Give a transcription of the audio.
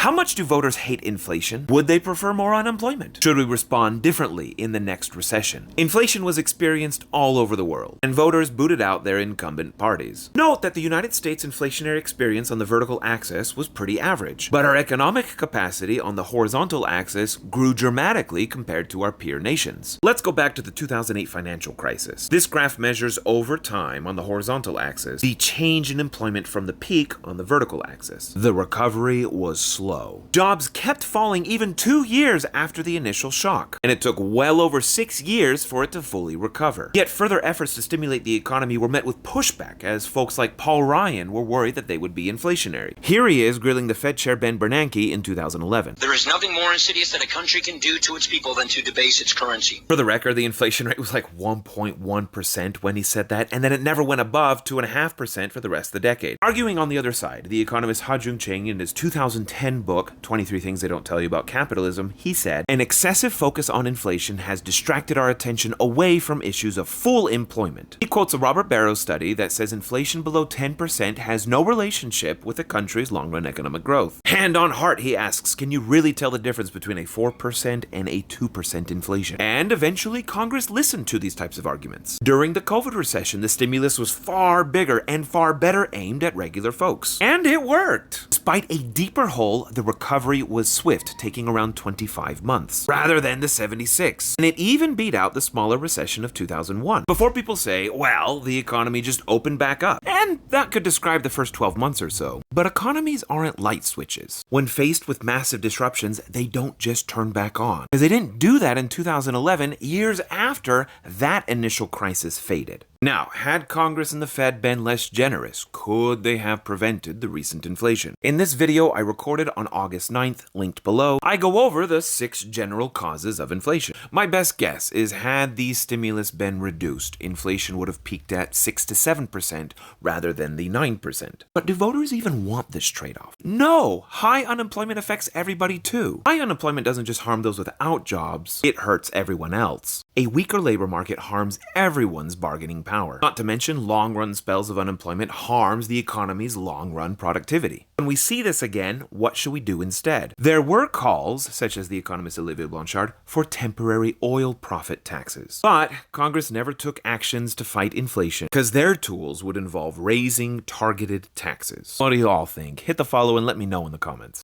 How much do voters hate inflation? Would they prefer more unemployment? Should we respond differently in the next recession? Inflation was experienced all over the world, and voters booted out their incumbent parties. Note that the United States inflationary experience on the vertical axis was pretty average, but our economic capacity on the horizontal axis grew dramatically compared to our peer nations. Let's go back to the 2008 financial crisis. This graph measures over time on the horizontal axis the change in employment from the peak on the vertical axis. The recovery was slow. Jobs kept falling even 2 years after the initial shock, and it took well over 6 years for it to fully recover. Yet further efforts to stimulate the economy were met with pushback, as folks like Paul Ryan were worried that they would be inflationary. Here he is grilling the Fed Chair Ben Bernanke in 2011. There is nothing more insidious that a country can do to its people than to debase its currency. For the record, the inflation rate was like 1.1% when he said that, and then it never went above 2.5% for the rest of the decade. Arguing on the other side, the economist Ha-Joon Chang, in his 2010 book, 23 Things They Don't Tell You About Capitalism, he said, "An excessive focus on inflation has distracted our attention away from issues of full employment." He quotes a Robert Barrow study that says inflation below 10% has no relationship with a country's long-run economic growth. Hand on heart, he asks, can you really tell the difference between a 4% and a 2% inflation? And eventually, Congress listened to these types of arguments. During the COVID recession, the stimulus was far bigger and far better aimed at regular folks. And it worked! Despite a deeper hole, the recovery was swift, taking around 25 months, rather than the 76. And it even beat out the smaller recession of 2001. Before people say, well, the economy just opened back up. And that could describe the first 12 months or so. But economies aren't light switches. When faced with massive disruptions, they don't just turn back on. Because they didn't do that in 2011, years after that initial crisis faded. Now, had Congress and the Fed been less generous, could they have prevented the recent inflation? In this video I recorded on August 9th, linked below, I go over the 6 general causes of inflation. My best guess is had these stimulus been reduced, inflation would have peaked at 6 to 7% rather than the 9%. But do voters even want this trade-off? No! High unemployment affects everybody too. High unemployment doesn't just harm those without jobs, it hurts everyone else. A weaker labor market harms everyone's bargaining power. Not to mention, long-run spells of unemployment harms the economy's long-run productivity. When we see this again, what should we do instead? There were calls, such as the economist Olivier Blanchard, for temporary oil profit taxes. But Congress never took actions to fight inflation, because their tools would involve raising targeted taxes. What do you all think? Hit the follow and let me know in the comments.